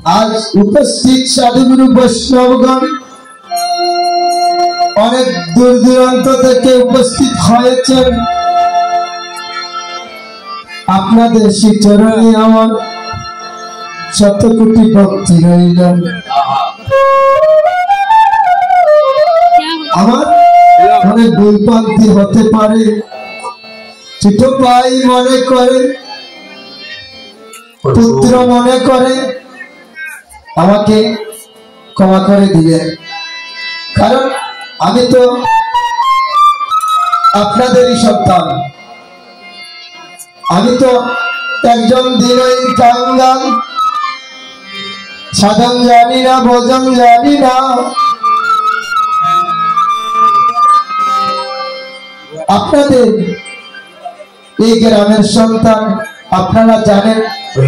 आज उपस्थित साधुगुरु वैष्णवगण अनेक दूर दूरान्त থেকে উপস্থিত হয়েছেন আপনাদের সেই চরণে আমার শত কোটি ভক্তি রইল। আমার অনেক ভুলভ্রান্তি হতে পারে, ছোট ভাই মনে করে, পুত্র মনে করে, আমাকে ক্ষমা করে দিবেন। কারণ আমি তো আপনাদেরই সন্তান, আমি তো একজন দিনই কাঙ্গাল, সাধন জানি না, ভজন জানি না। আপনাদের এই গ্রামের সন্তান, আপনারা জানেন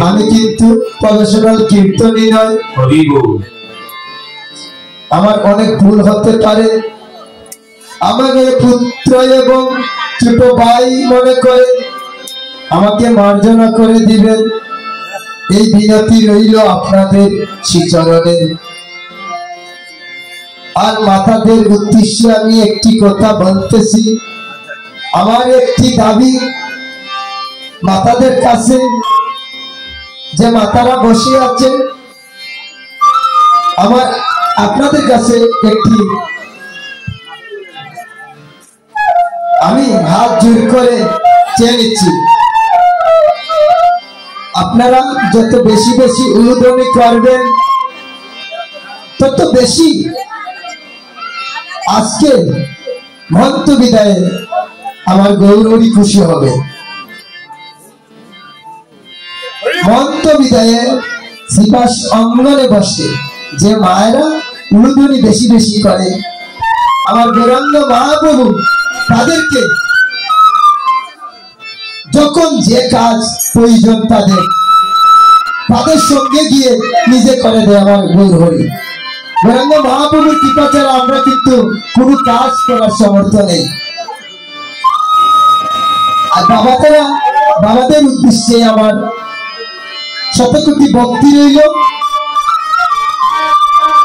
আমি কিন্তু প্রফেশনাল কীর্তনী নয়। আমার অনেক ভুল হতে পারে, আমাকে পুত্র এবং ছোট ভাই মনে করে আমাকে মার্জনা করে দিবেন, এই বিনতি রইল আপনাদের শ্রীচরণে। আর মাতাদের উদ্দেশ্যে আমি একটি কথা বলতেছি, আমার একটি দাবি মাতাদের কাছে, যে মাতারা বসে আছেন, আমার আপনাদের কাছে একটি আমি হাত জোর করে চেয়ে নিচ্ছি, আপনারা যত বেশি বেশি উলুধ্বনি করবেন তত বেশি আজকে মহন্ত বিদায়ে আমার গৌরী খুশি হবে। মহন্ত বিদায়ে শ্রীবাস অঙ্গনে বসে যে মায়েরা উলুধ্বনি বেশি বেশি করে, আমার গৌরাঙ্গ মহাপ্রভু তাদেরকে যখন যে কাজ প্রয়োজন তাদের সঙ্গে গিয়ে নিজে করে দেয় আমার গৌরহরি। গৌরাঙ্গ মহাপ্রভুর কৃপা ছাড়া আমরা কিন্তু কোনো কাজ করার সমর্থ নেই। আর বাবাদের উদ্দেশ্যে আমার শত কোটি ভক্তি রইল,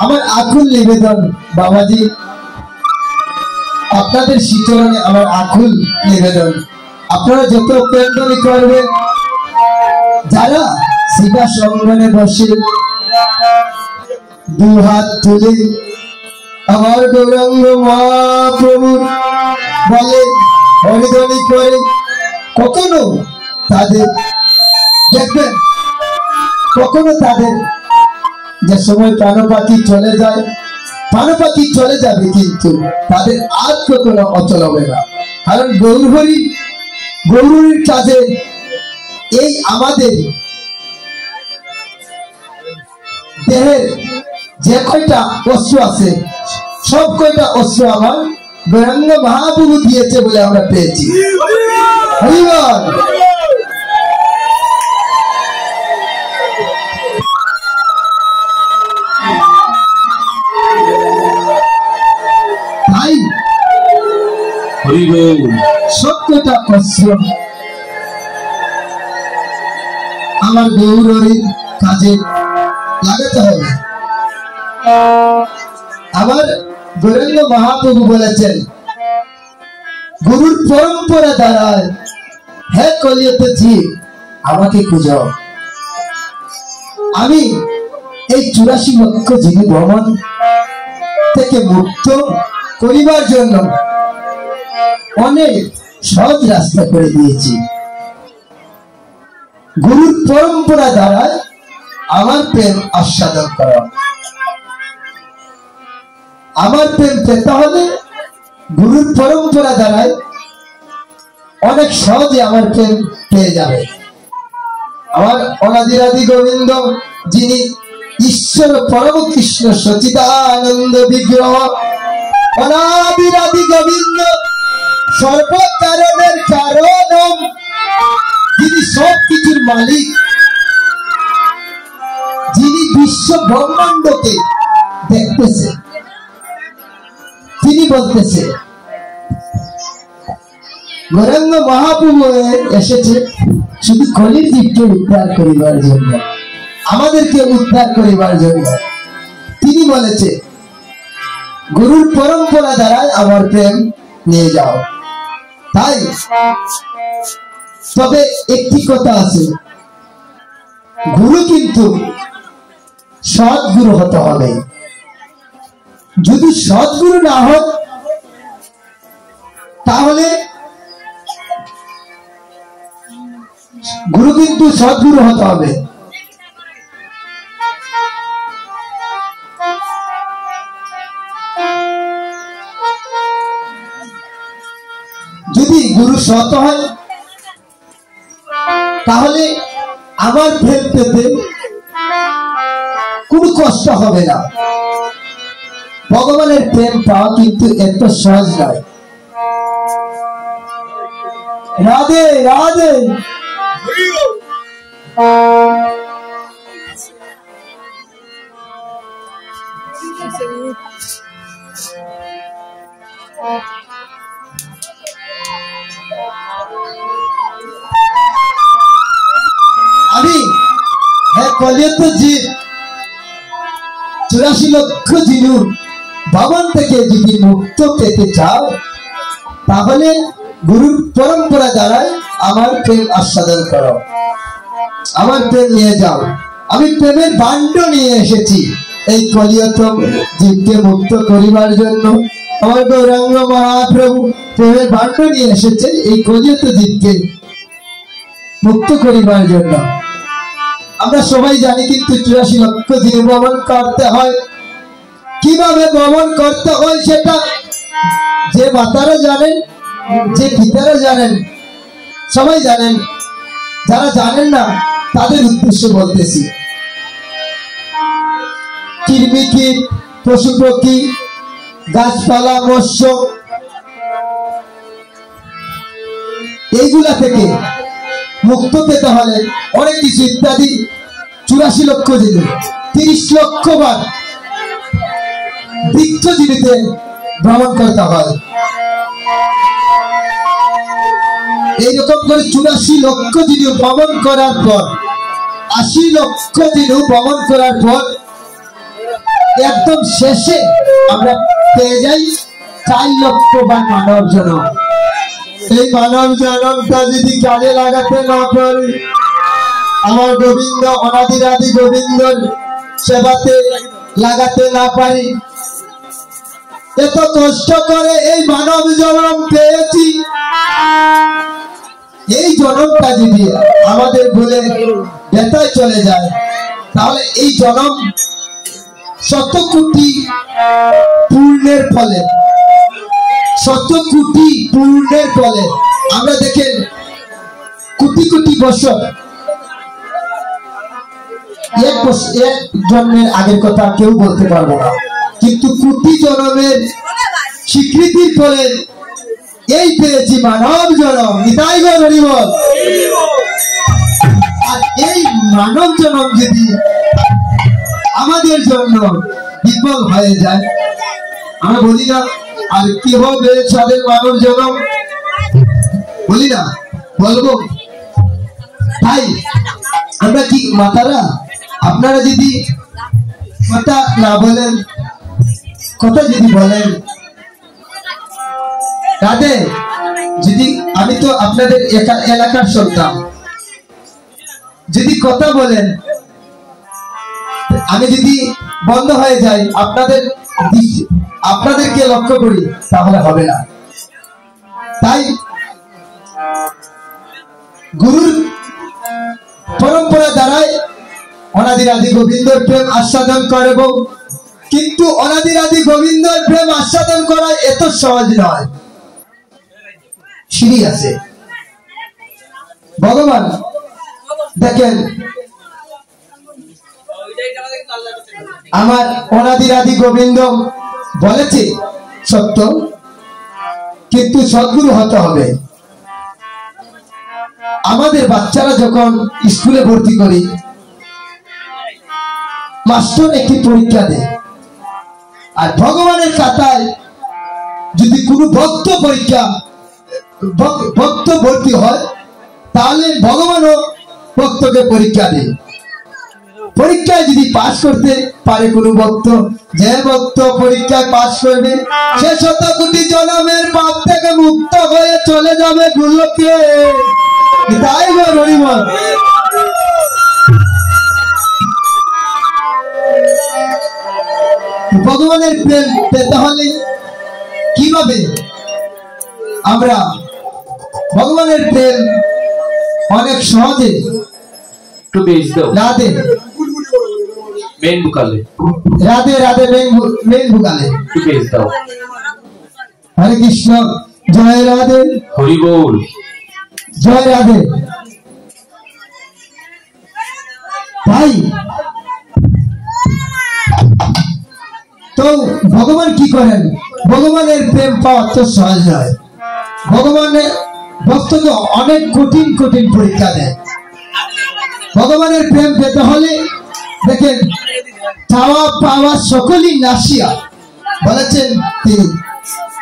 আমার আকুল নিবেদন বাবাজি, আপনাদের শ্রীচরণে আমার আকুল নিবেদন, আপনারা যত প্রেরণা করবেন, যারা শ্রীবাস অঙ্গনে বসে দু হাত তুলে আমার গৌরাঙ্গ মহাপ্রভুর বলে হরিধ্বনি করে, কখনো তাদের দেখবেন, কখনো তাদের যে সময় প্রাণপাখি চলে যায়, প্রাণপাখি চলে যাবে, কিন্তু তাদের আজ কখনো অচল হবে না। কারণ গৌরীর কাজে এই আমাদের দেহের যে কয়টা অস্ত্র আছে, সব কয়টা অস্ত্র আমার গৌরাঙ্গ মহাপ্রভু দিয়েছে বলে আমরা পেয়েছি। তাই সত্যটা অস্ত্র আমার গৌরীর কাজে লাগাতে হবে। আমার গৌরাঙ্গ মহাপ্রভু বলেছেন, গুরুর পরম্পরা দ্বারায় হে কলিয়তে জীব আমাকে খুঁজো। আমি এই 84 লক্ষ জীবী ভ্রমণ থেকে মুক্ত করিবার জন্য অনেক সহজ রাস্তা করে দিয়েছি। গুরুর পরম্পরা দ্বারা আমার প্রেম আস্বাদন করা, আমার প্রেম পেতে হলে গুরুর পরম্পরা দ্বারা অনেক সহজে আমার প্রেম পেয়ে যাবে। আমার অনাদিরাদি গোবিন্দ, যিনি ঈশ্বর পরম কৃষ্ণ সচিদানন্দ বিগ্রহ, অনাদিরাদি গোবিন্দ সর্বকারণের কারণ, যিনি সব কিছুর মালিক, যিনি বিশ্ব ব্রহ্মাণ্ডকে দেখতেছে, তিনি বলতেছে গৌরাঙ্গ মহাপ্রভু এসেছে শুধু কলির জীবকে উদ্ধার করিবার জন্য। আমাদেরকে উদ্ধার করিবার জন্য। তিনি বলেছে গুরুর পরম্পরা দ্বারাই আমার প্রেম নিয়ে যাও। তাই তবে একটি কথা আছে, গুরু কিন্তু সৎগুরু হতে হবে। যদি সৎগুরু না হয় তাহলে গুরু কিন্তু সৎগুরু হতে হবে। যদি গুরু সৎ হয় তাহলে আমার প্রেম পেতে কোনো কষ্ট হবে না। ভগবানের প্রেম পাওয়া কিন্তু এত সহজ নয়। রাধে রাধে। আমি কলিয়ত জীব 84 লক্ষ জিনু ভবন থেকে যদি মুক্ত পেতে চাও তাহলে গুরুর পরম্পরা দ্বারাই আমার প্রেম আস্বাদন করো, আমার প্রেম নিয়ে যাও। আমি প্রেমের ভাণ্ড নিয়ে এসেছি এই কলিয়ত জীবকে মুক্ত করিবার জন্য। আমার গৌরাঙ্গ মহাপ্রভু প্রেমের ভাণ্ড নিয়ে এসেছে এই কলিয়ত জীবকে মুক্ত করিবার জন্য। আমরা সবাই জানি কিন্তু 84 লক্ষ জিনু ভ্রমণ করতে হয়। কিভাবে ভ্রমণ করতে হয় সেটা যে মাতারা জানেন, যে পিতারা জানেন, সবাই জানেন। যারা জানেন না তাদের উদ্দেশ্যে বলতেছি। কৃমিকীট, পশু পক্ষী, গাছপালা, মৎস্য এইগুলা থেকে মুক্ত পেতে হলে অনেক কিছু ইত্যাদি 84 লক্ষ জিনু 30 লক্ষ বার বৃক্ষ জীবিতে ভ্রমণ করতে হয়। এইরকম করে 84 লক্ষ জিনু ভ্রমণ করার পর 80 লক্ষ জিনু ভ্রমণ করার পর একদম শেষে আমরা পেয়ে যাই 4 লক্ষ বার মানব জন্ম। এই মানব জন্মটা যদি কাজে লাগাতে না পারি, আমার গোবিন্দ অনাদিরাদি গোবিন্দর সেবাতে লাগাতে না পারি, এত কষ্ট করে এই মানব জন্ম পেয়েছি, এই জন্মটা যদি আমাদের ভুলে ব্যথায় চলে যায় তাহলে এই জন্ম 100 কোটি পূর্ণের ফলে, 100 কোটি পূর্ণের ফলে আমরা দেখেন কোটি কোটি বছর, এক জন্মের আগের কথা কেউ বলতে পারবো না, কিন্তু কোটি জন্মের স্বীকৃতির ফলে এই পেয়েছি মানব জন্ম। নিতাই গো হরি বল। আর এই মানব জন্ম যদি আমাদের জন্য বিফল হয়ে যায়, আমরা বলি না আর কি হবে সাদের মানব জন্ম, বলি না, বলবো। তাই আমরা কি মাতারা, আপনারা যদি কথা না বলেন, কথা যদি বলেন রাধে, যদি আমি তো আপনাদের এলাকার সন্তান, যদি কথা বলেন আমি যদি বন্ধ হয়ে যাই আপনাদেরকে লক্ষ্য করি তাহলে হবে না। তাই গুরুর পরম্পরা দ্বারাই অনাদিরাদি গোবিন্দর প্রেম আস্বাদন করব, কিন্তু অনাদিরাদি গোবিন্দর প্রেম আস্বাদন করা এত সহজ নয়, সিঁড়ি আছে। ভগবান দেখেন আমার অনাদিরাদি গোবিন্দ বলেছে সত্য, কিন্তু সদ্গুরু হতে হবে। আমাদের বাচ্চারা যখন স্কুলে ভর্তি করি, মাস্টার একটি পরীক্ষা দেয়, আর ভগবানের খাতায় যদি কোনো ভক্ত ভর্তি হয় তাহলে ভগবানও ভক্তকে পরীক্ষা দেয়। পরীক্ষায় যদি পাস করতে পারে কোন ভক্ত, যে ভক্ত পরীক্ষায় পাস করবে সে 100 কোটি জন্মের পাপ থেকে মুক্ত হয়ে চলে যাবে গোলকে। তাই হরিবল। ভগবানের প্রেম পেতে হলে কিভাবে আমরা ভগবানের প্রেম অনেক সহজে রাধে মেন বুকালে রাধে রাধে মেন বুকালে দাও। হরে কৃষ্ণ, জয় রাধে, হরি বল, জয় রাধে। তাই তো ভগবান কি করেন, ভগবানের প্রেম পাওয়া তো সহজ নয়। ভগবানের ভক্তকে অনেক কঠিন কঠিন পরীক্ষা দেয়। ভগবানের প্রেম পেতে হলে দেখেন, চাওয়া পাওয়া সকলই নাসিয়া, বলেছেন তিনি,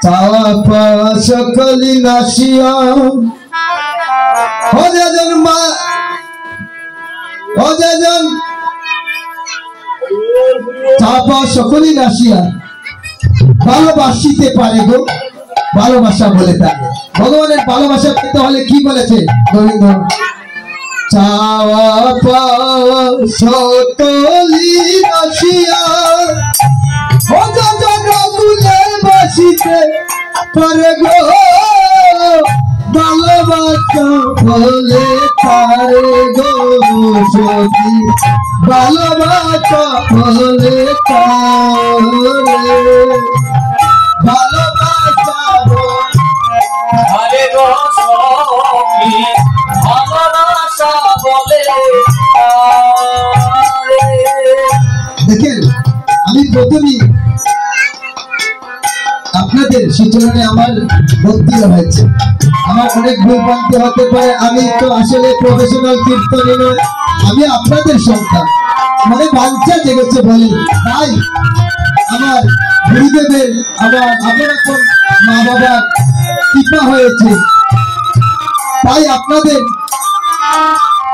চাওয়া পাওয়া সকলই নাসিয়া, অজাজন মা অজাজন চাওয়া পাওয়া সকলই নাসিয়া ভালোবাসিতে পারে গো, ভালোবাসা বলে থাকে। ভগবানের ভালোবাসা পেতে হলে কি বলেছে গোবিন্দ, চাওয়া পাওয়া সকলই নাসিয়া অজাজন কুলে বাসিতে পারে গো, ভালোবাসা বলে পারে গো সখী, ভালোবাসা বলে পারে, ভালোবাসা হরে গো সখী, ভালোবাসা বলে। দেখেন, আমি প্রথমেই আপনাদের সুচরণে আমার ভক্তি হয়েছে। আমার অনেক ভুল ভ্রান্তি হতে পারে, আমি তো আসলে প্রফেশনাল কীর্তনী নয়, আমি আপনাদের সন্তান, মানে বাঞ্ছা জেগেছে বলে। তাই আমার গুরুদেবের আমার এখন মা বাবার কৃপা হয়েছে, তাই আপনাদের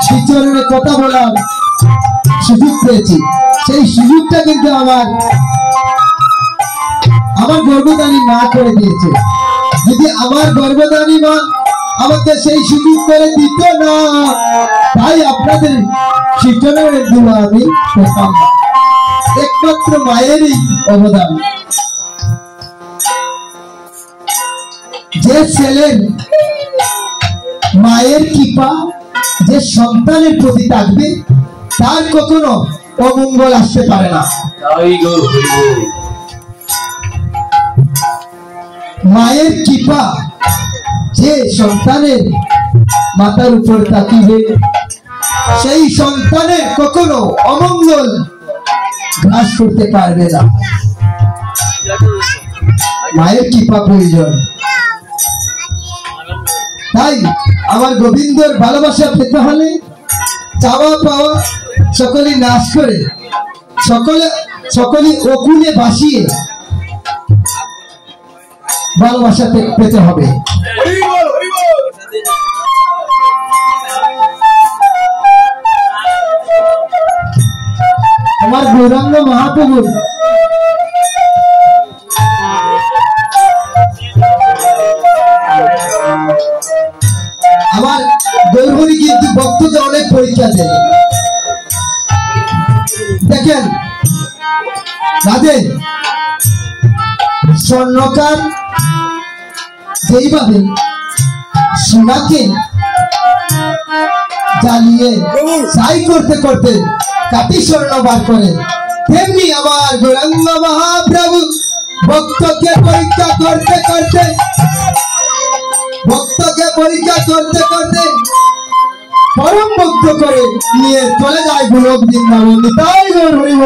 সুচরণে কথা বলার সুযোগ পেয়েছি। সেই সুযোগটা কিন্তু আমার গর্ভদানী মা করে দিয়েছে। যদি আমার গর্ভদানী মা আমাকে সেই সুযোগ করে দিত না, তাই আপনাদের শিক্ষণের দোয়া আমি পেতাম না। একমাত্র মায়েরই অবদান। যে ছেলের মায়ের কৃপা যে সন্তানের প্রতি থাকবে, তার কখনো অমঙ্গল আসতে পারে না। মায়ের কৃপা যে সন্তানের মাথার উপর থাকিবে, সেই সন্তানের কখনো অমঙ্গল গ্রাস করতে পারবে না। মায়ের কৃপা প্রয়োজন। তাই আমার গোবিন্দর ভালোবাসা পেতে হলে চাওয়া পাওয়া সকলে নাশ করে সকলে অকুলে বাসিয়ে ভালোবাসা পেতে হবে। আমার গৌরাঙ্গ মহাপ্রভু আমার গৌরহরি কিন্তু ভক্তকে অনেক পরীক্ষা দেয়। দেখেন রাধে স্বর্ণকার যেইভাবে সোনাকে জ্বালিয়ে ছাই করতে করতে কাটি স্বর্ণ বার করে, তেমনি আমার গৌরাঙ্গ মহাপ্রভু ভক্তকে পরীক্ষা করতে করতে পরম ভক্ত করে নিয়ে চলে যায় গোলক বৃন্দাবন। তাই হরিব।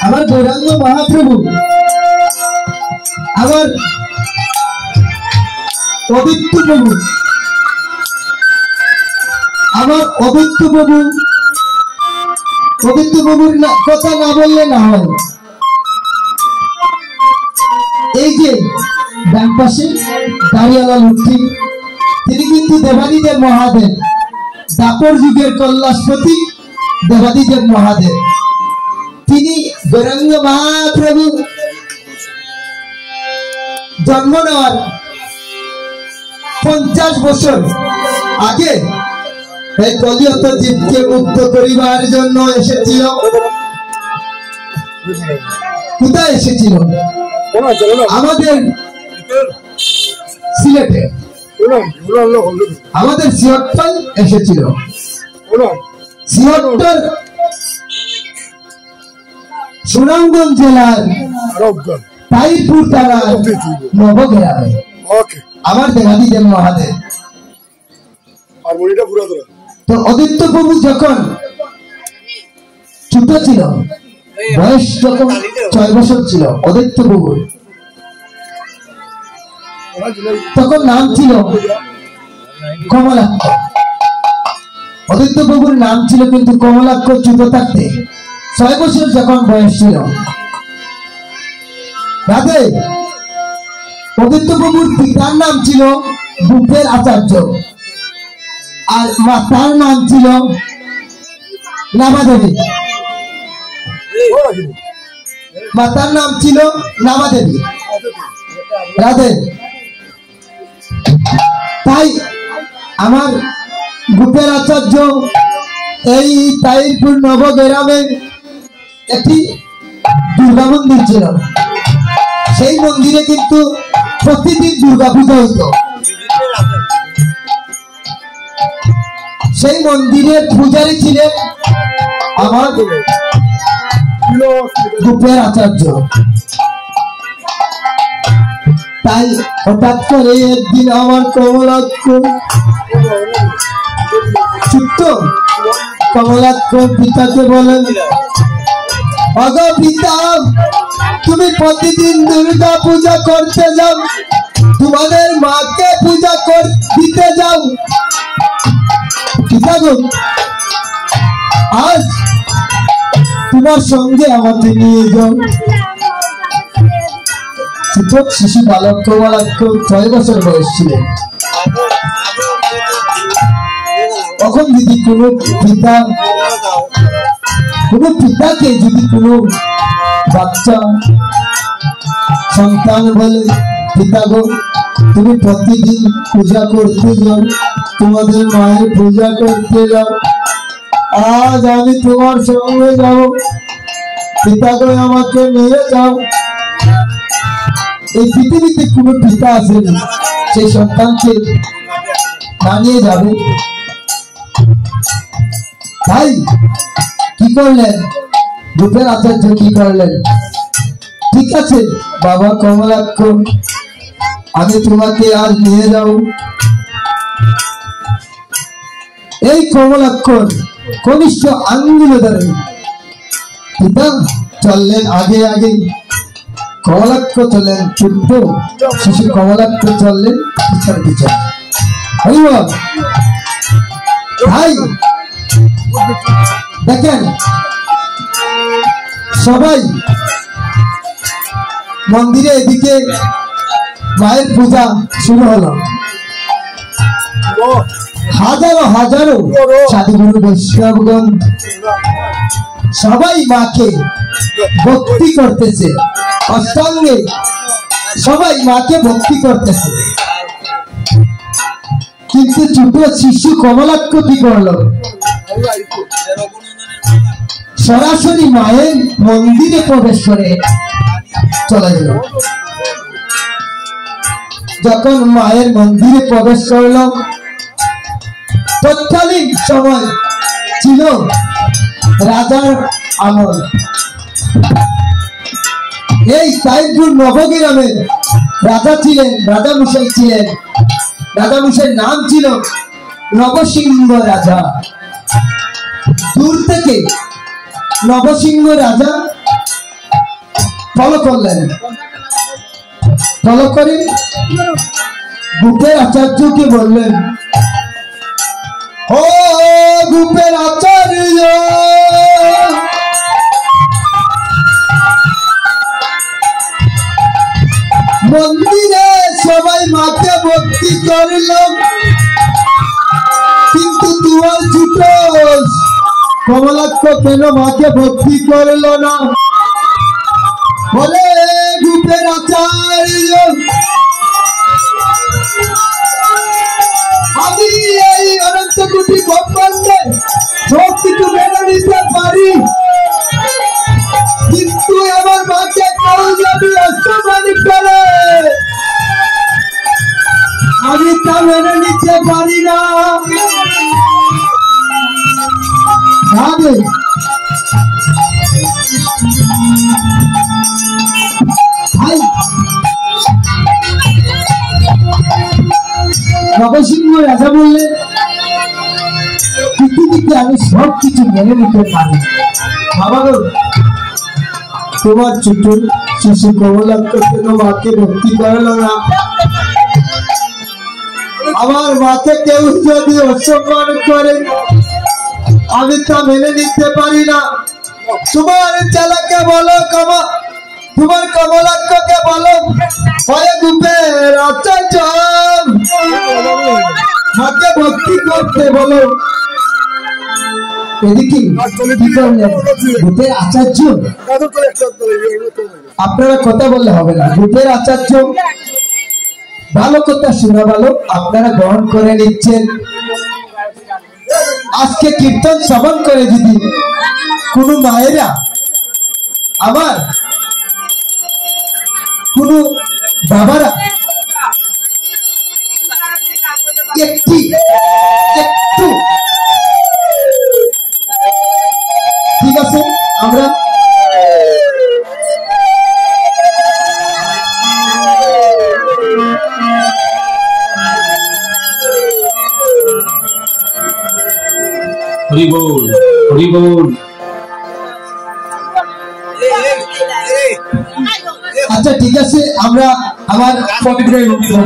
আমার গৌরাঙ্গ মহাপ্রভু আমার অদিত্য প্রভু অদিত্য প্রভুর কথা না বললে না হয়। যে ডান পাশে দাঁড়িয়ালা লোকটি, তিনি কিন্তু দেবাদিদেব মহাদেব, দাপর যুগের কৈলাসপতি দেবাদিদেব মহাদেব। তিনি গৌরাঙ্গ মহাপ্রভু জন্ম নেওয়ার 50 বছর আগে এই কলিয়ত জীবকে মুক্ত করিবার জন্য এসেছিল। কোথায় এসেছিল? আমাদের সিলেটে, আমাদের সিলেটে এসেছিল। সিলেটের সুনামগঞ্জ জেলার তাইপুর থানার নবগ্রামে আমার দেবাদিদেব মহাদেব। তো অদিত্য প্রভু যখন ছোট ছিল, বয়স যখন 6 বছর ছিল অদিত্য প্রভুর, তখন নাম ছিল কমলাক্ষ। অদিত্য প্রভুর নাম ছিল কিন্তু কমলাক্ষ ছোট থাকতে 6 বছর যখন বয়স ছিল। রাধে, অদিত্য প্রভুর পিতার নাম ছিল ভূপের আচার্য আর মাতার নাম ছিল নামাদেবী। মাতার নাম ছিল নামাদেবী। রাধে, তাই আমার ভূপের আচার্য এই তাইপুর নবগ্রামে একটি দুর্গা মন্দির ছিল। সেই মন্দিরে কিন্তু প্রতিদিন দুর্গা পূজা হইত। সেই মন্দিরের পূজারী ছিলেন আমার ভূপের আচার্য। তাই হঠাৎ করে একদিন আমার কমলাক্ষ, ছোট্ট কমলাক্ষ পিতাকে বলেন, অগ পিতা, তুমি প্রতিদিন দুর্গা পূজা করতে যাও, তোমাদের মাকে পূজা দিতে যাও। পিতা গো, আজ তোমার সঙ্গে আমাকে নিয়ে যাও। ছোট শিশু বালক কমলাক্ষ 6 বছর বয়স ছিলেন। তখন যদি কোনো পিতাকে যদি কোনো বাচ্চা সন্তান বলে, পিতা গো তুমি প্রতিদিন পূজা করতে যাও, তোমাদের মায়ের পূজা করতে যাও, আজ আমি তোমার সঙ্গে যাব, পিতা গো আমাকে নিয়ে যাও। এই পৃথিবীতে কোনো পিতা আসেনি সেই সন্তানকে না নিয়ে যাবে। তাই কি করলেন ভূপের আচার্য? কি করলেন? ঠিক আছে বাবা কমলাক্ষ, আমি তোমাকে আজ নিয়ে যাও। এই কমলাক্ষর কনিষ্ঠ আঙ্গুলে ধরে পিতা চললেন আগে আগে, কমলাক্ষ চললেন, ছোট্ট শিশু কমলাক্ষ চললেন পিছন পিছন। ভাই দেখেন, সবাই মন্দিরে এদিকে মায়ের পূজা শুরু হলো। হাজারো হাজারো সাধুগুরু বৈষ্ণবগণ সবাই মাকে ভক্তি করতেছে, অষ্টাঙ্গে সবাই মাকে ভক্তি করতেছে। কিন্তু ছোট শিশু কমলাক্ষ কি করলো? সরাসরি মায়ের মন্দিরে প্রবেশ করে চলে গেল। যখন মায়ের মন্দিরে প্রবেশ করল, তৎকালীন সময় ছিল রাজার আমল। এই তাইপুর নবগ্রামের রাজা ছিলেন, রাজামশাই ছিলেন, রাজামশাইয়ের নাম ছিল নবসিংহ রাজা। দূর থেকে নবসিংহ রাজা ফলো করলেন, ফলো করে ভূপের আচার্যকে বললেন, ও ভূপের আচার্য, ভক্তি করলাম, কিন্তু তোমার ছোট কমলাক্ষ কেন মাকে ভক্তি করলো না? বলে রূপের আচার্য আমি এই অনন্ত কোটি ব্রহ্মাণ্ডে সব কিছু মেনে নিতে পারি, কিন্তু আমার মাকে কেউ যদি অসম্মান করে আমি তা মেনে নিতে পারি না। ভাই নবসিংহ রাজা বললেন, পৃথিবীতে আমি সব কিছু মেনে নিতে পারি, বাবা গো তোমার ছোট শিশু কমলাক্ষ কেন মাকে ভক্তি করলো না? আমার মাকে কেউ যদি অসম্মান করে আমি তা মেনে নিতে পারি না। তোমার চালাকে বলো, তোমার কমলাক্ষকে বলো ভয়ে গুপের আচার্য মাকে ভক্তি করতে বলো। এদিকে কি করলেন গুপের আচার্য? আপনারা কথা বললে হবে না, গুপের আচার্য ভালো কথা শোনা ভালো, আপনারা গ্রহণ করে নিচ্ছেন। আজকে কীর্তন শ্রবণ করে যদি কোন মায়েরা আমার কোন বাবারা একটু ঠিক আছে আমরা হরি বল, হরি বল। আচ্ছা ঠিক আছে, আমরা আমার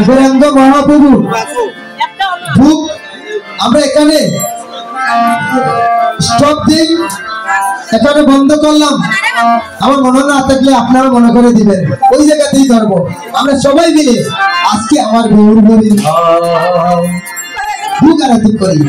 গৌরাঙ্গ মহাপ্রভু আমরা এখানে স্টপ দিই, এখানে বন্ধ করলাম। আমার মনে না থাকলে আপনারা মনে করে দিবেন, ওই জায়গাতেই ধরবো। আমরা সবাই মিলে আজকে আমার গৌর গৌরী ভোগ আরাধনা করি।